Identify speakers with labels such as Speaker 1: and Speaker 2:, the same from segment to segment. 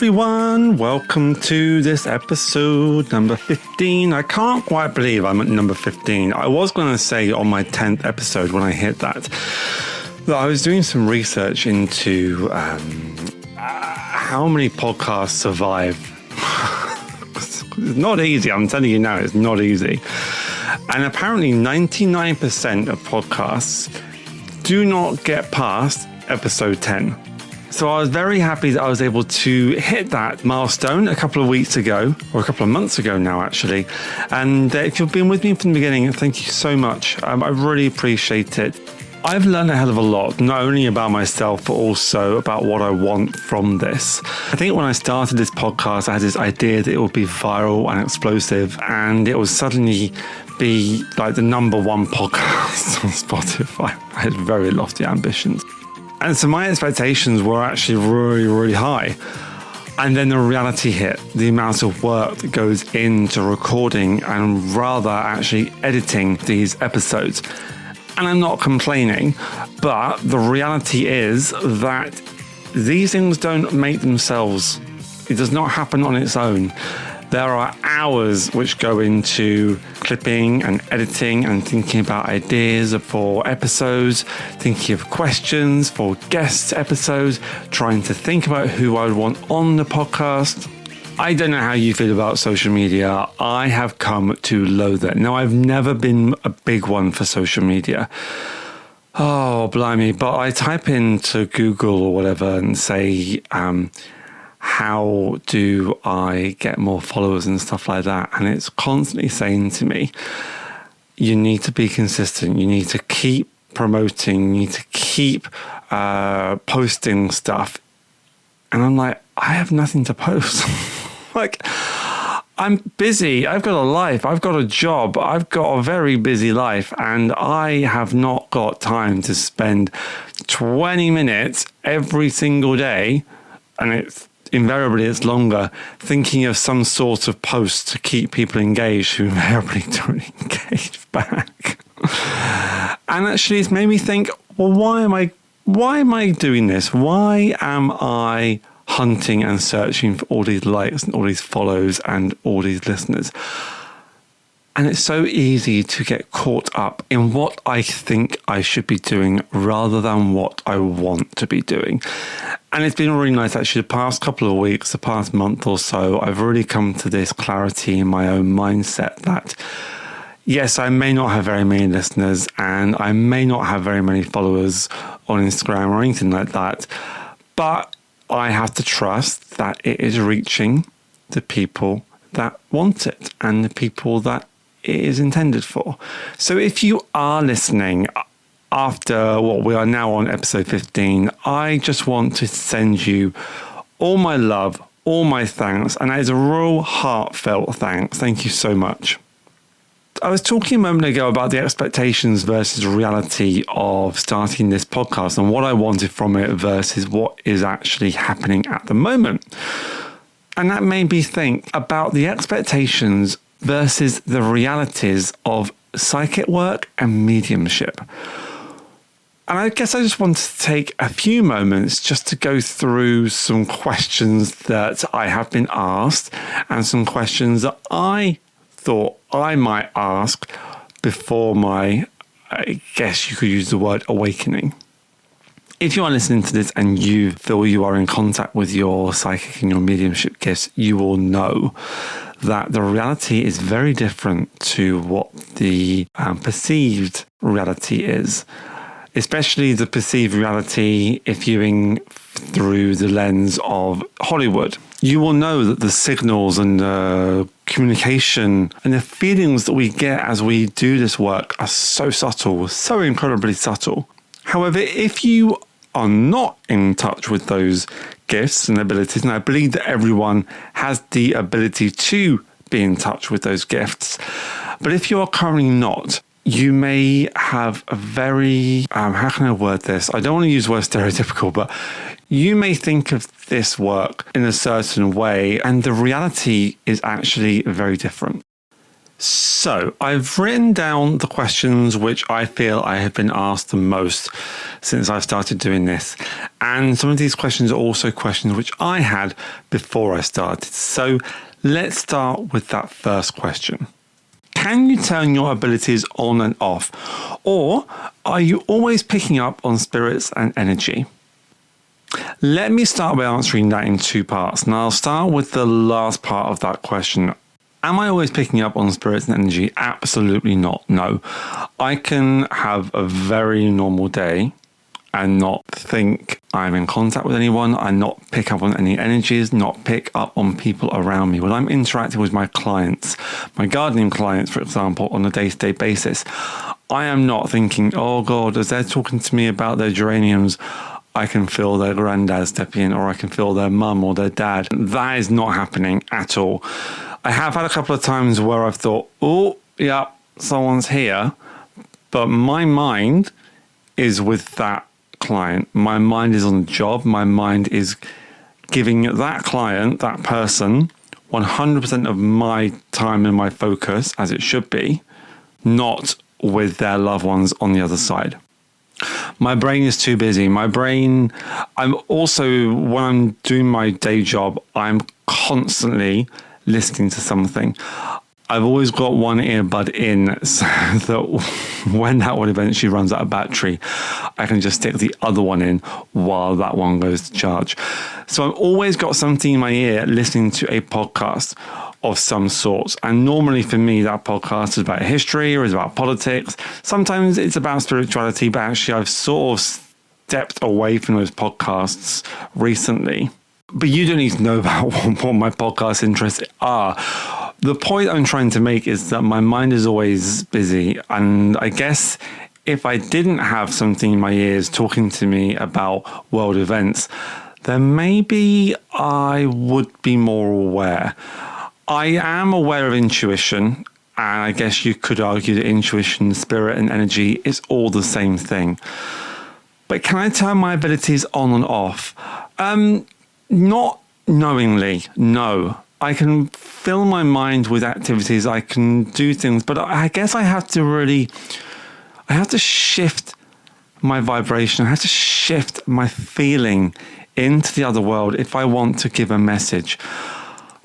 Speaker 1: everyone, welcome to this episode number 15. I can't quite believe I'm at number 15. I was going to say on my 10th episode when I hit that I was doing some research into how many podcasts survive. It's not easy, I'm telling you now, it's not easy. And apparently 99% of podcasts do not get past episode 10. So I was very happy that I was able to hit that milestone a couple of weeks ago, or a couple of months ago now, actually. And if you've been with me from the beginning, thank you so much. I really appreciate it. I've learned a hell of a lot, not only about myself, but also about what I want from this. I think when I started this podcast, I had this idea that it would be viral and explosive, and it would suddenly be like the number one podcast on Spotify. I had very lofty ambitions. And so my expectations were actually really, really high. And then the reality hit, the amount of work that goes into recording and rather actually editing these episodes. And I'm not complaining, but the reality is that these things don't make themselves. It does not happen on its own. There are hours which go into clipping and editing and thinking about ideas for episodes, thinking of questions for guest episodes, trying to think about who I would want on the podcast. I don't know how you feel about social media. I have come to loathe it. Now, I've never been a big one for social media. Oh, blimey. But I type into Google or whatever and say, how do I get more followers and stuff like that? And it's constantly saying to me, you need to be consistent. You need to keep promoting. You need to keep posting stuff. And I'm like, I have nothing to post. Like, I'm busy. I've got a life. I've got a job. I've got a very busy life. And I have not got time to spend 20 minutes every single day. And invariably it's longer, thinking of some sort of post to keep people engaged who invariably don't engage back. And actually it's made me think, well, why am I doing this? Why am I hunting and searching for all these likes and all these follows and all these listeners? And it's so easy to get caught up in what I think I should be doing rather than what I want to be doing. And it's been really nice, actually, the past couple of weeks, the past month or so, I've really come to this clarity in my own mindset that, yes, I may not have very many listeners and I may not have very many followers on Instagram or anything like that, but I have to trust that it is reaching the people that want it and the people that it is intended for. So if you are listening after what we are now on episode 15, I just want to send you all my love, all my thanks, and that is a real heartfelt thanks. Thank you so much. I was talking a moment ago about the expectations versus reality of starting this podcast and what I wanted from it versus what is actually happening at the moment. And that made me think about the expectations versus the realities of psychic work and mediumship. And I guess I just wanted to take a few moments just to go through some questions that I have been asked and some questions that I thought I might ask before my, I guess you could use the word, awakening. If you are listening to this and you feel you are in contact with your psychic and your mediumship gifts, you will know that the reality is very different to what the perceived reality is, especially the perceived reality if viewing through the lens of Hollywood. You will know that the signals and the communication and the feelings that we get as we do this work are so subtle, so incredibly subtle. However, if you are not in touch with those gifts and abilities, and I believe that everyone has the ability to be in touch with those gifts, but if you are currently not, you may have a very, how can I word this? I don't want to use the word stereotypical, but you may think of this work in a certain way, and the reality is actually very different. So I've written down the questions which I feel I have been asked the most since I've started doing this. And some of these questions are also questions which I had before I started. So let's start with that first question. Can you turn your abilities on and off? Or are you always picking up on spirits and energy? Let me start by answering that in two parts. And I'll start with the last part of that question. Am I always picking up on spirits and energy? Absolutely not. No. I can have a very normal day and not think I'm in contact with anyone, and not pick up on any energies, not pick up on people around me. When I'm interacting with my clients, my gardening clients, for example, on a day-to-day basis, I am not thinking, oh God, as they're talking to me about their geraniums, I can feel their granddad step in, or I can feel their mum or their dad. That is not happening at all. I have had a couple of times where I've thought, oh, yeah, someone's here, but my mind is with that client. My mind is on the job. My mind is giving that client, that person, 100% of my time and my focus, as it should be, not with their loved ones on the other side. My brain is too busy. When I'm doing my day job, I'm constantly listening to something. I've always got one earbud in so that when that one eventually runs out of battery, I can just stick the other one in while that one goes to charge. So I've always got something in my ear listening to a podcast of some sort. And normally for me, that podcast is about history or is about politics. Sometimes it's about spirituality, but actually I've sort of stepped away from those podcasts recently. But you don't need to know about what my podcast interests are. The point I'm trying to make is that my mind is always busy. And I guess if I didn't have something in my ears talking to me about world events, then maybe I would be more aware. I am aware of intuition. And I guess you could argue that intuition, spirit, and energy is all the same thing. But can I turn my abilities on and off? Not knowingly, no. I can fill my mind with activities, I can do things, but I guess I have to shift my vibration, I have to shift my feeling into the other world if I want to give a message.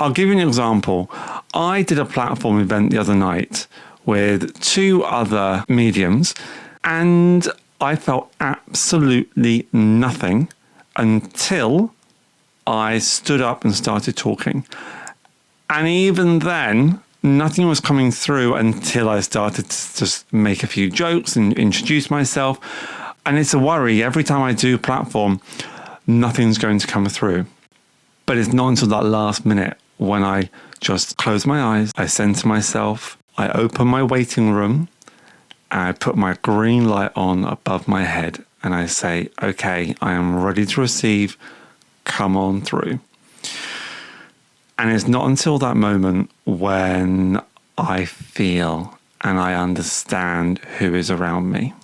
Speaker 1: I'll give you an example. I did a platform event the other night with two other mediums, and I felt absolutely nothing until I stood up and started talking. And even then, nothing was coming through until I started to just make a few jokes and introduce myself. And it's a worry. Every time I do platform, nothing's going to come through. But it's not until that last minute when I just close my eyes, I center myself, I open my waiting room, and I put my green light on above my head. And I say, okay, I am ready to receive. Come on through. And it's not until that moment when I feel and I understand who is around me.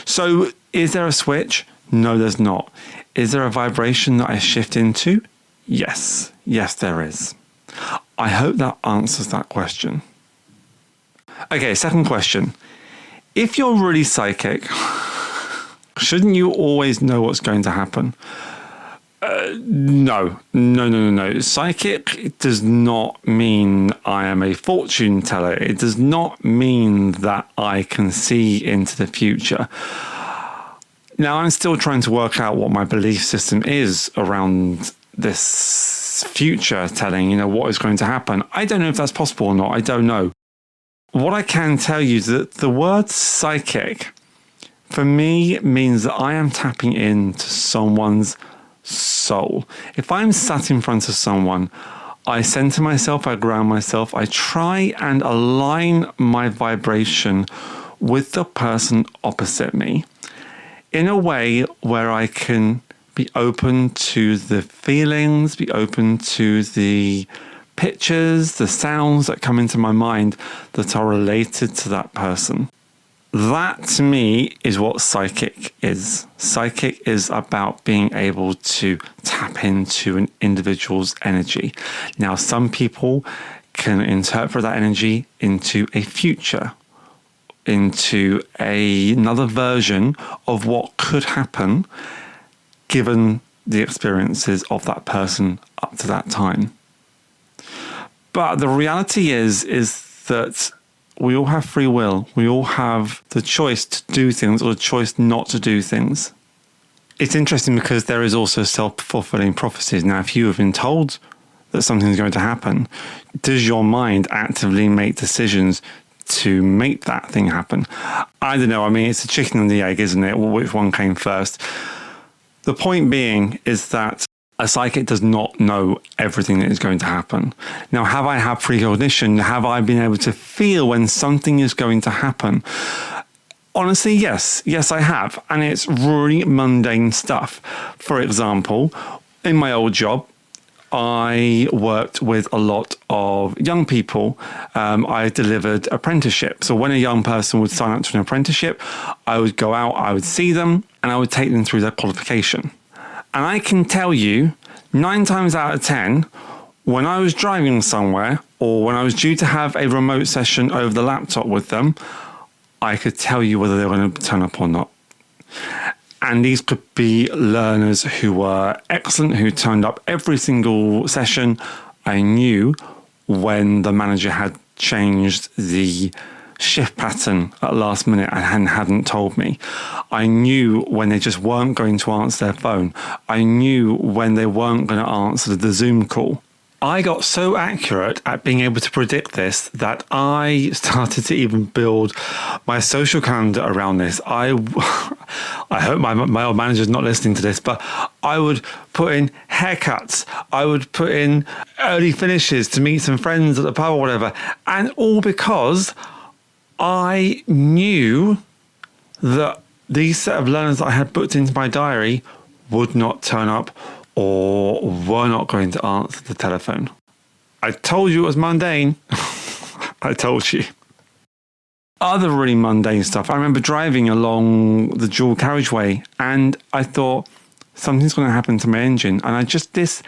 Speaker 1: So is there a switch? No, there's not. Is there a vibration that I shift into? Yes. Yes, there is. I hope that answers that question. Okay, second question. If you're really psychic, shouldn't you always know what's going to happen? No. Psychic does not mean I am a fortune teller. It does not mean that I can see into the future. Now, I'm still trying to work out what my belief system is around this future telling, what is going to happen. I don't know if that's possible or not. I don't know. What I can tell you is that the word psychic, for me, means that I am tapping into someone's soul. If I'm sat in front of someone, I center myself, I ground myself, I try and align my vibration with the person opposite me in a way where I can be open to the feelings, be open to the pictures, the sounds that come into my mind that are related to that person. That, to me, is what psychic is. Psychic is about being able to tap into an individual's energy. Now, some people can interpret that energy into a future, into another version of what could happen given the experiences of that person up to that time. But the reality is that we all have free will. We all have the choice to do things or the choice not to do things. It's interesting because there is also self-fulfilling prophecies. Now, if you have been told that something's going to happen, does your mind actively make decisions to make that thing happen? I don't know. I mean, it's the chicken and the egg, isn't it? Which one came first? The point being is that a psychic does not know everything that is going to happen. Now, have I had precognition? Have I been able to feel when something is going to happen? Honestly, yes. Yes, I have. And it's really mundane stuff. For example, in my old job, I worked with a lot of young people. I delivered apprenticeships. So when a young person would sign up to an apprenticeship, I would go out, I would see them, and I would take them through their qualification. And I can tell you, 9 times out of 10, when I was driving somewhere or when I was due to have a remote session over the laptop with them, I could tell you whether they were going to turn up or not. And these could be learners who were excellent, who turned up every single session. I knew when the manager had changed the shift pattern at last minute and hadn't told me. I knew when they just weren't going to answer their phone. I knew when they weren't going to answer the Zoom call. I got so accurate at being able to predict this that I started to even build my social calendar around this. I hope my old manager's not listening to this, but I would put in haircuts. I would put in early finishes to meet some friends at the pub or whatever. And all because I knew that these set of learners that I had booked into my diary would not turn up or were not going to answer the telephone. I told you it was mundane. I told you. Other really mundane stuff. I remember driving along the dual carriageway and I thought something's going to happen to my engine. And I just, this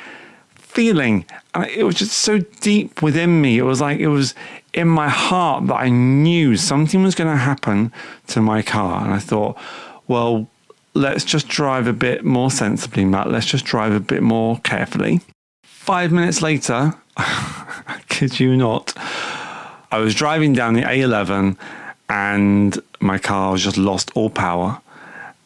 Speaker 1: feeling, and it was just so deep within me. It was like it was in my heart that I knew something was going to happen to my car. And I thought, well, let's just drive a bit more sensibly, Matt. Let's just drive a bit more carefully. 5 minutes later, I kid you not, I was driving down the A11 and my car just lost all power.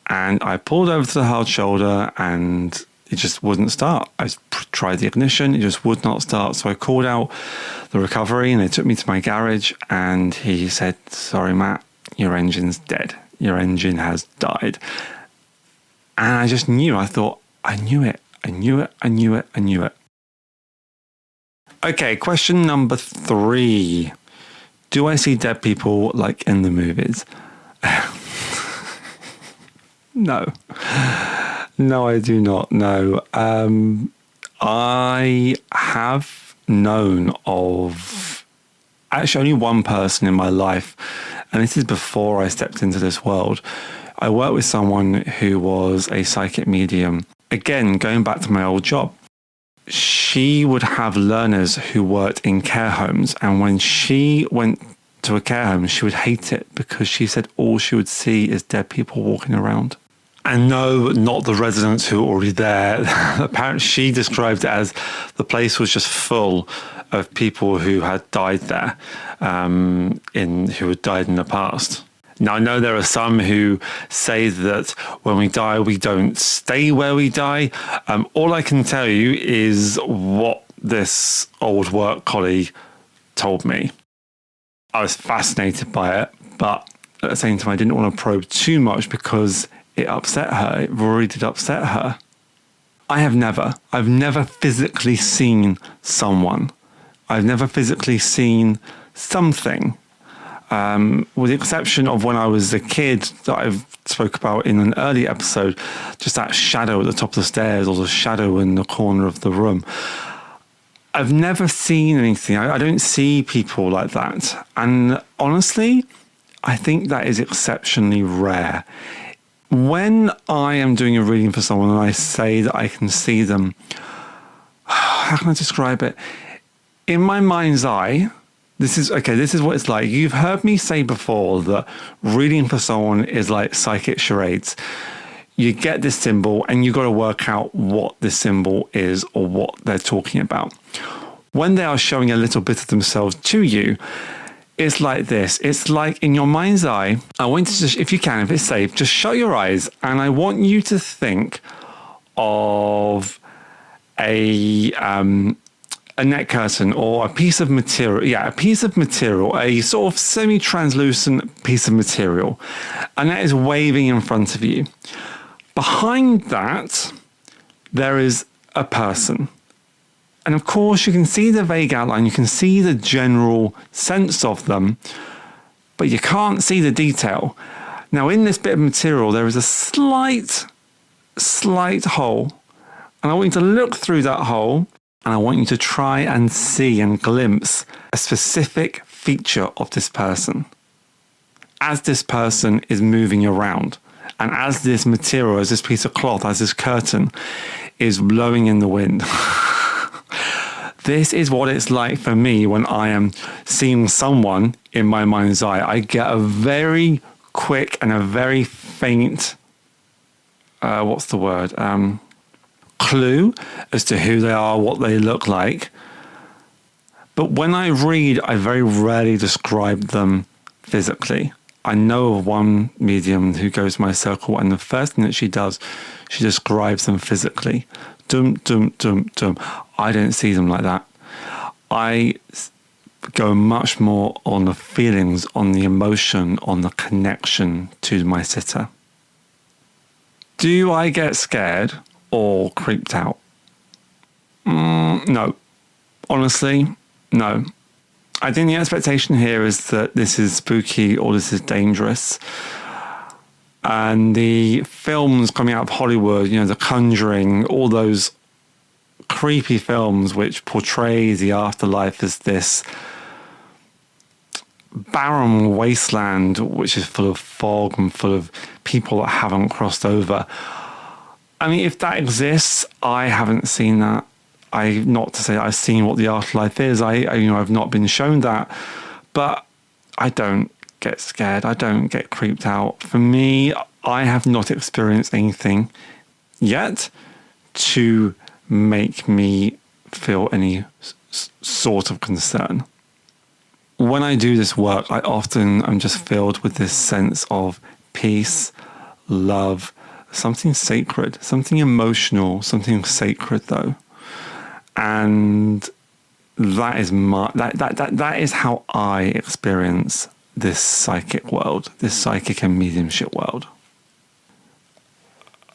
Speaker 1: And I pulled over to the hard shoulder and it just wouldn't start. I tried the ignition, it just would not start. So I called out the recovery and they took me to my garage and he said, sorry, Matt, your engine's dead. Your engine has died. And I just knew, I thought, I knew it. Okay, question number 3. Do I see dead people like in the movies? No. No, I do not. No. I have known of actually only one person in my life, and this is before I stepped into this world. I worked with someone who was a psychic medium. Again, going back to my old job, she would have learners who worked in care homes. And when she went to a care home, she would hate it because she said all she would see is dead people walking around. And no, not the residents who were already there. Apparently, she described it as the place was just full of people who had died there, who had died in the past. Now, I know there are some who say that when we die, we don't stay where we die. All I can tell you is what this old work colleague told me. I was fascinated by it, but at the same time, I didn't want to probe too much because it upset her. It really did upset her. I've never physically seen someone. I've never physically seen something. With the exception of when I was a kid that I've spoke about in an early episode, just that shadow at the top of the stairs or the shadow in the corner of the room. I've never seen anything. I don't see people like that. And honestly, I think that is exceptionally rare. When I am doing a reading for someone and I say that I can see them, how can I describe it? in my mind's eye, this is what it's like. You've heard me say before that reading for someone is like psychic charades. You get this symbol and you've got to work out what this symbol is or what they're talking about. When they are showing a little bit of themselves to you, it's like this. It's like in your mind's eye, I want you to just, if you can, if it's safe, just shut your eyes and I want you to think of a net curtain or a piece of material. Yeah, a piece of material, a sort of semi-translucent piece of material. And that is waving in front of you. Behind that, there is a person. And of course, you can see the vague outline, you can see the general sense of them, but you can't see the detail. Now, in this bit of material, there is a slight hole. And I want you to look through that hole, and I want you to try and see and glimpse a specific feature of this person as this person is moving around. And as this material, as this piece of cloth, as this curtain is blowing in the wind. This is what it's like for me when I am seeing someone in my mind's eye. I get a very quick and a very faint, clue as to who they are, what they look like. But when I read, I very rarely describe them physically. I know of one medium who goes to my circle, and the first thing that she does, she describes them physically. Dum, dum, dum, dum. I don't see them like that. I go much more on the feelings, on the emotion, on the connection to my sitter. Do I get scared or creeped out? No. Honestly, no. I think the expectation here is that this is spooky or this is dangerous. And the films coming out of Hollywood, The Conjuring, all those creepy films which portray the afterlife as this barren wasteland which is full of fog and full of people that haven't crossed over. I mean, if that exists, I haven't seen that. Not to say I've seen what the afterlife is. I've not been shown that, but I don't get scared. I don't get creeped out. For me, I have not experienced anything yet to make me feel any sort of concern. When I do this work, I'm just filled with this sense of peace, love, something sacred, something emotional, something sacred though. And that is that is how I experience this psychic world, this psychic and mediumship world.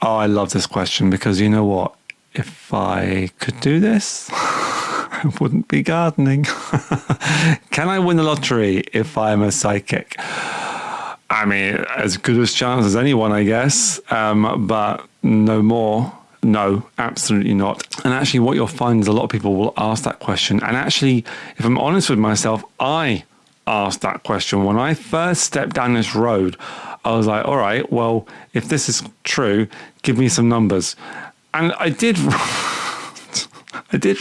Speaker 1: Oh, I love this question because you know what? If I could do this, I wouldn't be gardening. Can I win the lottery if I'm a psychic? I mean, as good a chance as anyone, I guess, but no more. No, absolutely not. And actually what you'll find is a lot of people will ask that question. And actually, if I'm honest with myself, I asked that question. When I first stepped down this road, I was like, all right, well, if this is true, give me some numbers. And I did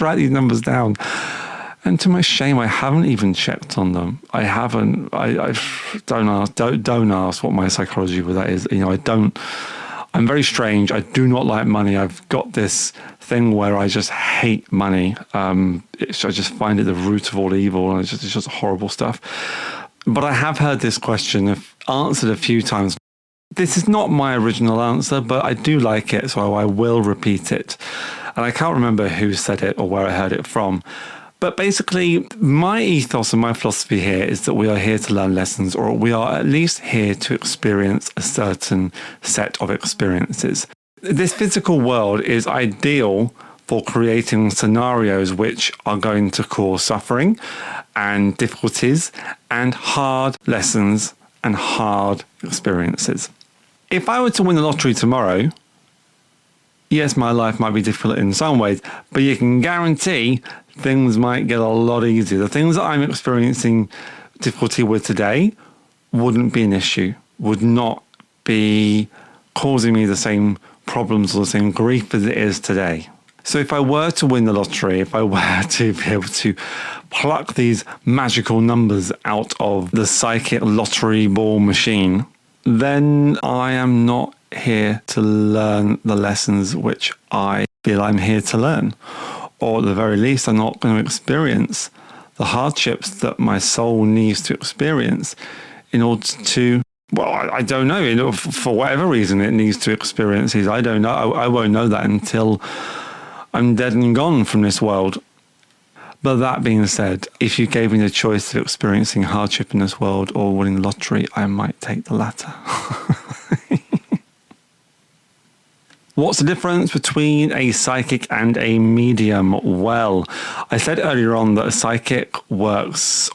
Speaker 1: write these numbers down. And to my shame, I haven't even checked on them. I haven't. I don't ask what my psychology with that is. I'm very strange. I do not like money. I've got this thing where I just hate money. I just find it the root of all evil, and it's just horrible stuff. But I have heard this question answered a few times. This is not my original answer, but I do like it, so I will repeat it. And I can't remember who said it or where I heard it from. But basically, my ethos and my philosophy here is that we are here to learn lessons, or we are at least here to experience a certain set of experiences. This physical world is ideal for creating scenarios which are going to cause suffering and difficulties and hard lessons and hard experiences. If I were to win the lottery tomorrow, yes, my life might be difficult in some ways, but you can guarantee things might get a lot easier. The things that I'm experiencing difficulty with today wouldn't be an issue, would not be causing me the same problems or the same grief as it is today. So if I were to win the lottery, if I were to be able to pluck these magical numbers out of the psychic lottery ball machine, then I am not here to learn the lessons which I feel I'm here to learn. Or at the very least, I'm not going to experience the hardships that my soul needs to experience in order to, well, I don't know, for whatever reason it needs to experience these. I don't know. I won't know that until I'm dead and gone from this world. But that being said, if you gave me the choice of experiencing hardship in this world or winning the lottery, I might take the latter. What's the difference between a psychic and a medium? Well, I said earlier on that a psychic works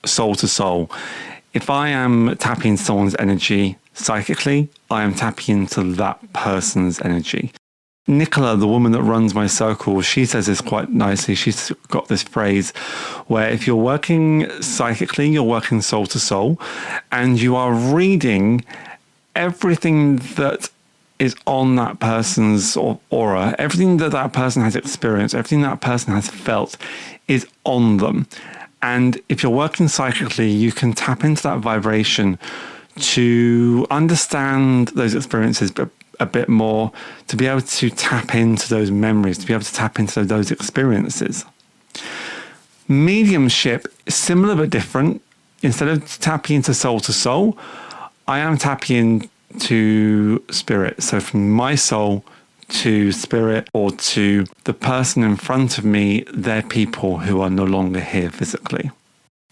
Speaker 1: soul to soul. If I am tapping into someone's energy psychically, I am tapping into that person's energy. Nicola, the woman that runs my circle, she says this quite nicely. She's got this phrase where if you're working psychically, you're working soul to soul, and you are reading everything that is on that person's aura, everything that that person has experienced, everything that person has felt is on them. And if you're working psychically, you can tap into that vibration to understand those experiences a bit more, to be able to tap into those memories, to be able to tap into those experiences. Mediumship is similar but different. Instead of tapping into soul to soul, I am tapping into spirit. So from my soul to spirit, or to the person in front of me, they're people who are no longer here physically.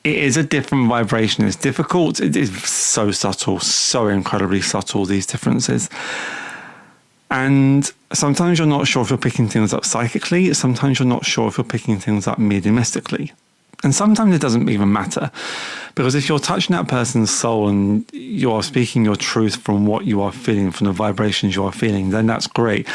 Speaker 1: It is a different vibration. It's difficult. It is so subtle, so incredibly subtle, these differences. And sometimes you're not sure if you're picking things up psychically. Sometimes you're not sure if you're picking things up mediumistically. And sometimes it doesn't even matter. Because if you're touching that person's soul and you're speaking your truth from what you are feeling, from the vibrations you are feeling, then that's great.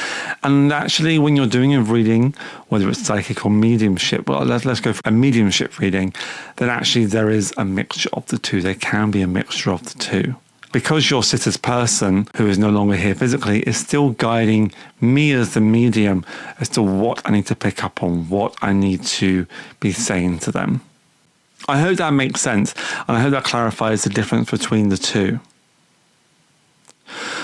Speaker 1: And actually, when you're doing a reading, whether it's psychic or mediumship, well, let's go for a mediumship reading, then actually there is a mixture of the two. There can be a mixture of the two. Because your sitter's person, who is no longer here physically, is still guiding me as the medium as to what I need to pick up on, what I need to be saying to them. I hope that makes sense, and I hope that clarifies the difference between the two.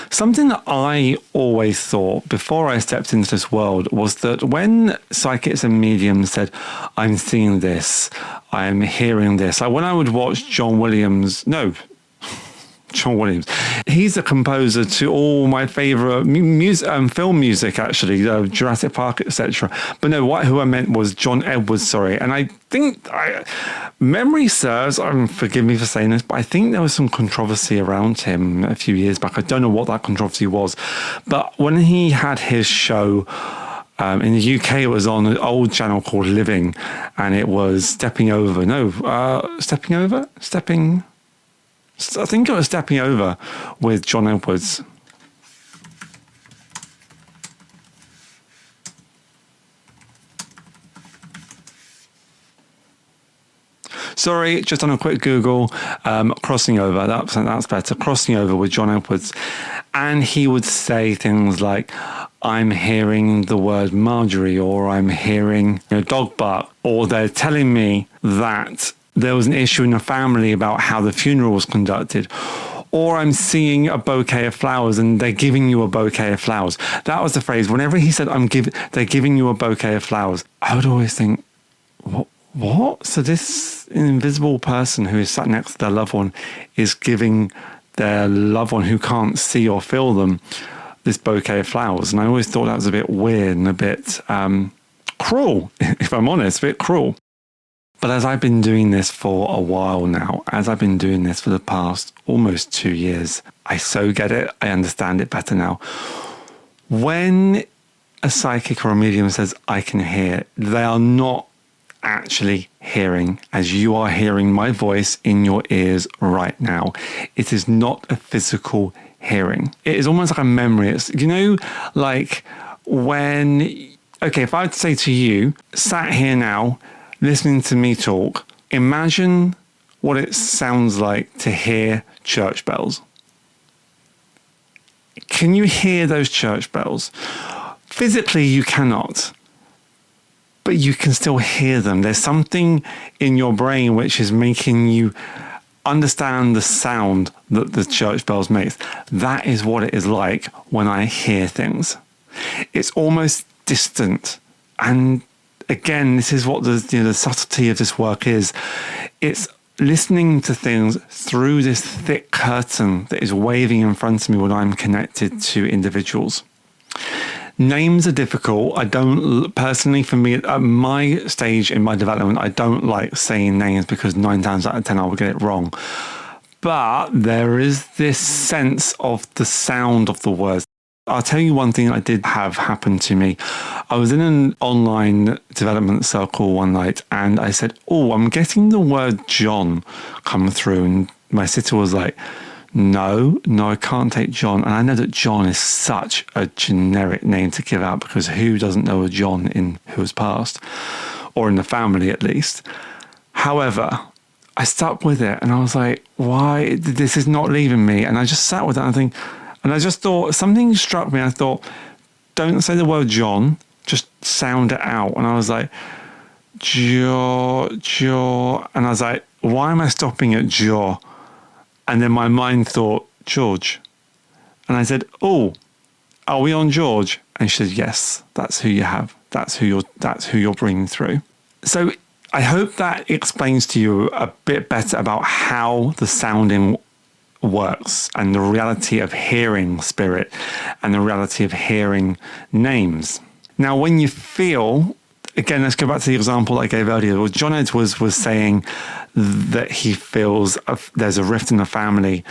Speaker 1: Something that I always thought before I stepped into this world was that when psychics and mediums said, I'm seeing this, I'm hearing this, like when I would watch John Williams, he's the composer to all my favorite film music, actually, Jurassic Park, etc. But no, who I meant was John Edwards, sorry. And I think, memory serves, forgive me for saying this, but I think there was some controversy around him a few years back. I don't know what that controversy was. But when he had his show, in the UK, it was on an old channel called Living, and it was Stepping Over. I think it was Stepping Over with John Edwards. Sorry, just on a quick Google, Crossing Over, that's better, Crossing Over with John Edwards. And he would say things like, I'm hearing the word Marjorie, or I'm hearing dog bark, or they're telling me that there was an issue in the family about how the funeral was conducted, or I'm seeing a bouquet of flowers and they're giving you a bouquet of flowers. That was the phrase. Whenever he said, they're giving you a bouquet of flowers, I would always think, what? So this invisible person who is sat next to their loved one is giving their loved one who can't see or feel them this bouquet of flowers. And I always thought that was a bit weird and a bit cruel, if I'm honest, a bit cruel. But as I've been doing this for a while now, as I've been doing this for the past almost 2 years, I so get it. I understand it better now. When a psychic or a medium says, I can hear, they are not actually hearing as you are hearing my voice in your ears right now. It is not a physical hearing. It is almost like a memory. It's, like when, if I would say to you, sat here now, listening to me talk, imagine what it sounds like to hear church bells. Can you hear those church bells? Physically, you cannot. but you can still hear them. There's something in your brain which is making you understand the sound that the church bells makes. That is what it is like when I hear things. It's almost distant. And again, this is what the subtlety of this work is. It's listening to things through this thick curtain that is waving in front of me when I'm connected to individuals. Names are difficult. I don't, personally, for me, at my stage in my development, I don't like saying names because 9 times out of 10 I will get it wrong. But there is this sense of the sound of the words. I'll tell you one thing I did have happen to me. I was in an online development circle one night and I said, oh, I'm getting the word John come through. And my sitter was like, no, I can't take John. And I know that John is such a generic name to give out because who doesn't know a John in who's passed, or in the family at least. However, I stuck with it and I was like, why? This is not leaving me. And I just sat with that and I just thought, something struck me. I thought, don't say the word John, just sound it out. And I was like, jaw. And I was like, why am I stopping at jaw? And then my mind thought, George. And I said, oh, are we on George? And she said, yes, that's who you have. That's who you're bringing through. So I hope that explains to you a bit better about how the sounding works and the reality of hearing spirit and the reality of hearing names. Now, when you feel, again, let's go back to the example I gave earlier. Well, John Edwards was saying that he feels there's a rift in the family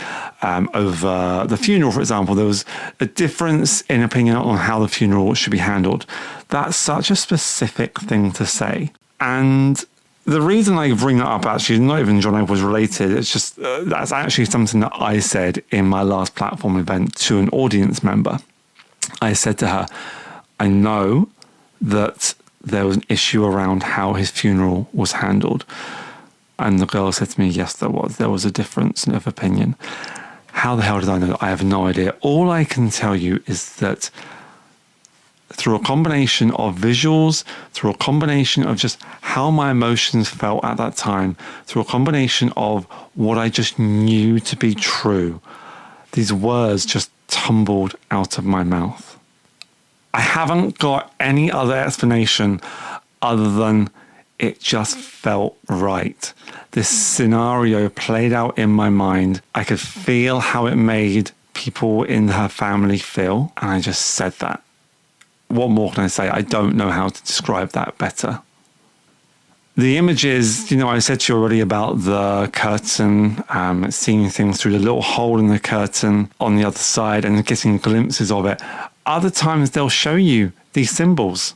Speaker 1: over the funeral, for example. There was a difference in opinion on how the funeral should be handled. That's such a specific thing to say. And the reason I bring that up actually is not even John Edwards related. It's just that's actually something that I said in my last platform event to an audience member. I said to her, I know that there was an issue around how his funeral was handled. And the girl said to me, yes, there was. There was a difference of opinion. How the hell did I know? I have no idea. All I can tell you is that through a combination of visuals, through a combination of just how my emotions felt at that time, through a combination of what I just knew to be true, these words just tumbled out of my mouth. I haven't got any other explanation other than it just felt right. This scenario played out in my mind. I could feel how it made people in her family feel, and I just said that. What more can I say? I don't know how to describe that better. The images, I said to you already about the curtain, seeing things through the little hole in the curtain on the other side and getting glimpses of it. Other times they'll show you these symbols.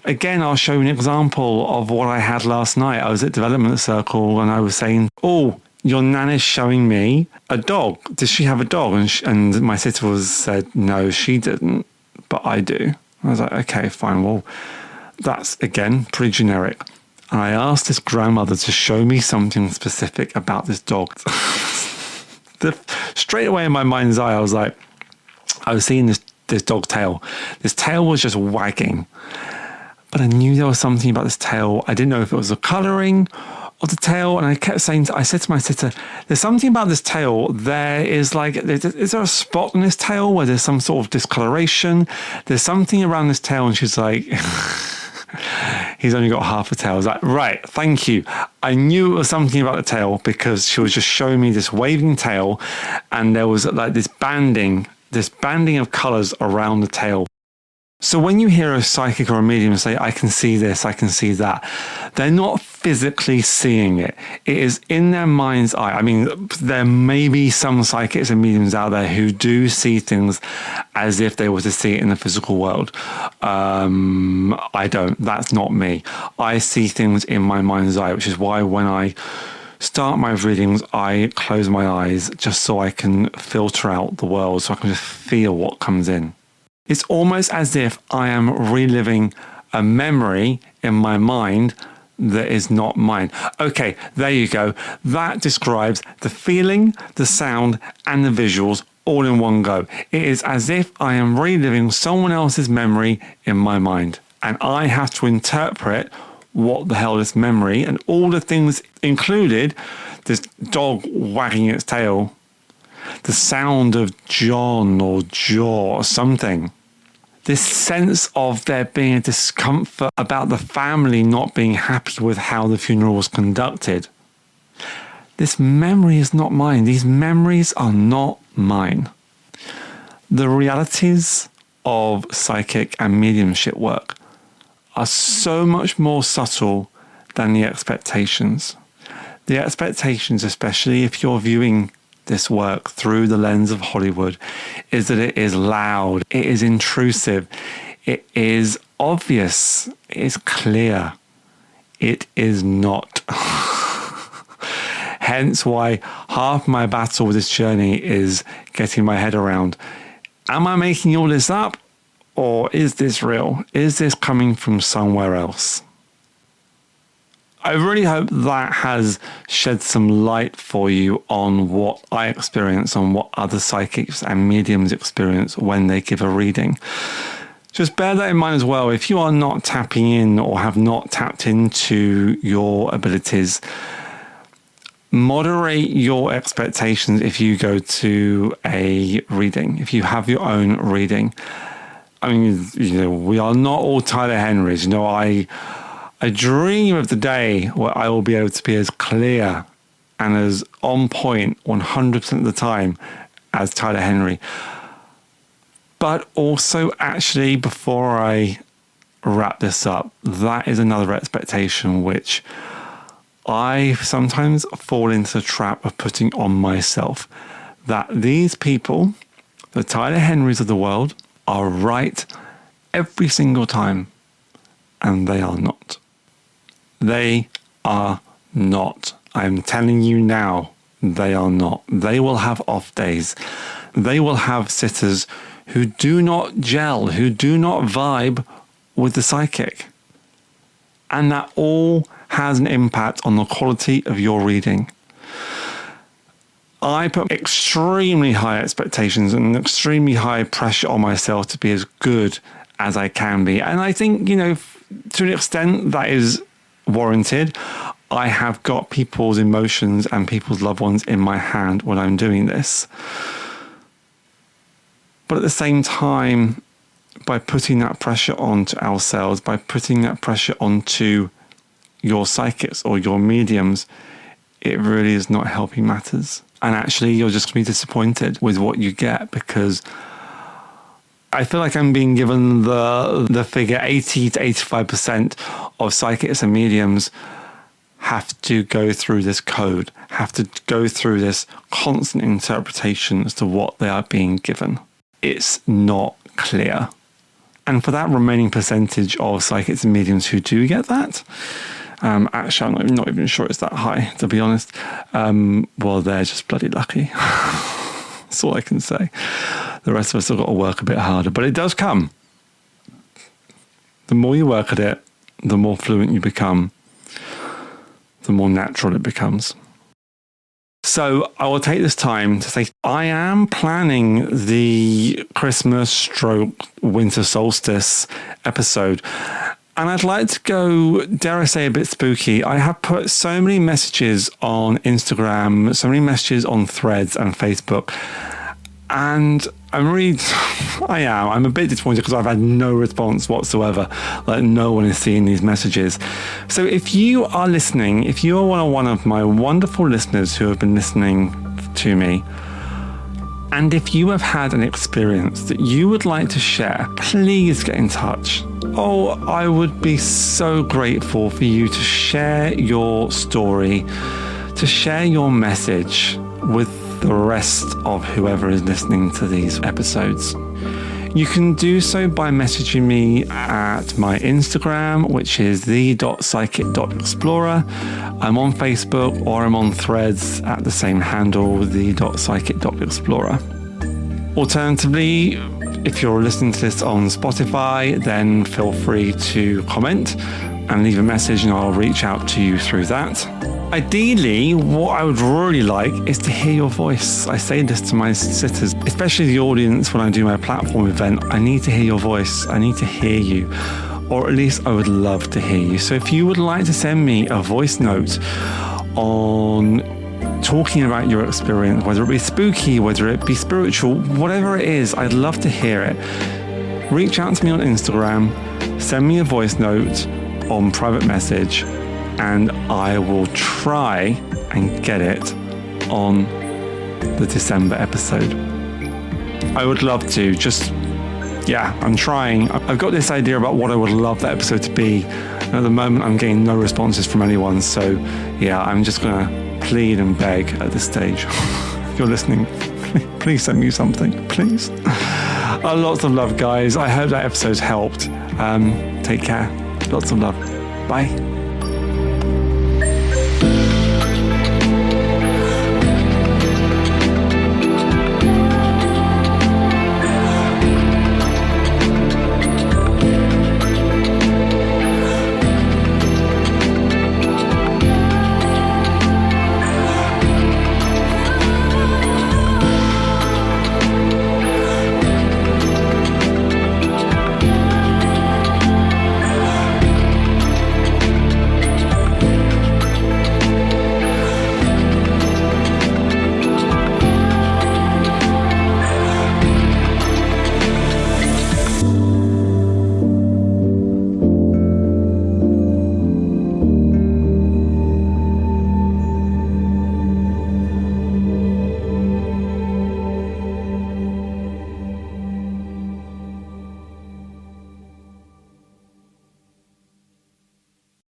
Speaker 1: Again, I'll show you an example of what I had last night. I was at Development Circle and I was saying, oh, your nan is showing me a dog. Does she have a dog? And my sister said, no, she didn't, but I do. I was like, okay, fine. Well, that's, again, pretty generic. And I asked this grandmother to show me something specific about this dog. Straight away in my mind's eye, I was seeing this dog's tail. This tail was just wagging. But I knew there was something about this tail. I didn't know if it was the colouring of the tail. And I kept saying, I said to my sister, there's something about this tail. Is there a spot on this tail where there's some sort of discoloration? There's something around this tail. And she's like, he's only got half a tail. I was like, right, thank you. I knew it was something about the tail because she was just showing me this waving tail. And there was like this banding of colours around the tail. So when you hear a psychic or a medium say, I can see this, I can see that, they're not physically seeing it. It is in their mind's eye. I mean, there may be some psychics and mediums out there who do see things as if they were to see it in the physical world. I don't. That's not me. I see things in my mind's eye, which is why when I start my readings, I close my eyes just so I can filter out the world, so I can just feel what comes in. It's almost as if I am reliving a memory in my mind that is not mine. Okay, there you go. That describes the feeling, the sound, and the visuals all in one go. It is as if I am reliving someone else's memory in my mind. And I have to interpret what the hell is memory and all the things included, this dog wagging its tail, the sound of John or Jaw or something. This sense of there being a discomfort about the family not being happy with how the funeral was conducted. This memory is not mine. These memories are not mine. The realities of psychic and mediumship work are so much more subtle than the expectations. The expectations, especially if you're viewing this work through the lens of Hollywood, is that it is loud, it is intrusive, it is obvious, it is clear. It is not. Hence why half my battle with this journey is getting my head around, am I making all this up? Or is this real? Is this coming from somewhere else? I really hope that has shed some light for you on what I experience, on what other psychics and mediums experience when they give a reading. Just bear that in mind as well. If you are not tapping in or have not tapped into your abilities, moderate your expectations if you go to a reading, if you have your own reading. I mean, we are not all Tyler Henrys. I dream of the day where I will be able to be as clear and as on point 100% of the time as Tyler Henry. But also, actually, before I wrap this up, that is another expectation which I sometimes fall into the trap of putting on myself. That these people, the Tyler Henrys of the world, are right every single time. And they are not. They are not. I'm telling you now, they are not. They will have off days. They will have sitters who do not gel, who do not vibe with the psychic. And that all has an impact on the quality of your reading. I put extremely high expectations and extremely high pressure on myself to be as good as I can be. And I think, to an extent that is warranted. I have got people's emotions and people's loved ones in my hand when I'm doing this. But at the same time, by putting that pressure onto ourselves, by putting that pressure onto your psychics or your mediums, it really is not helping matters. And actually, you're just going to be disappointed with what you get, because I feel like I'm being given the figure 80 to 85% of psychics and mediums have to go through this code, have to go through this constant interpretation as to what they are being given. It's not clear. And for that remaining percentage of psychics and mediums who do get that, actually, I'm not even sure it's that high, to be honest. Well, they're just bloody lucky. That's all I can say. The rest of us have got to work a bit harder, but it does come. The more you work at it, the more fluent you become, the more natural it becomes. So I will take this time to say I am planning the Christmas/winter solstice episode. And I'd like to go, dare I say, a bit spooky. I have put so many messages on Instagram, so many messages on Threads and Facebook. And I'm a bit disappointed because I've had no response whatsoever. Like, no one is seeing these messages. So if you are listening, if you are one of my wonderful listeners who have been listening to me, and if you have had an experience that you would like to share, please get in touch. Oh, I would be so grateful for you to share your story, to share your message with the rest of whoever is listening to these episodes. You can do so by messaging me at my Instagram, which is the.psychic.explorer. I'm on Facebook, or I'm on Threads at the same handle, the.psychic.explorer. Alternatively, if you're listening to this on Spotify, then feel free to comment and leave a message, and I'll reach out to you through that. Ideally, what I would really like is to hear your voice. I say this to my sitters, especially the audience when I do my platform event. I need to hear your voice. I need to hear you. or at least I would love to hear you. So if you would like to send me a voice note on talking about your experience, whether it be spooky, whether it be spiritual, whatever it is, I'd love to hear it. Reach out to me on Instagram, send me a voice note on private message, and I will try and get it on the December episode. I would love to. I'm trying. I've got this idea about what I would love that episode to be. And at the moment, I'm getting no responses from anyone. So, I'm just going to plead and beg at this stage. If you're listening, please send me something, please. Lots of love, guys. I hope that episode's helped. Take care. Lots of love. Bye.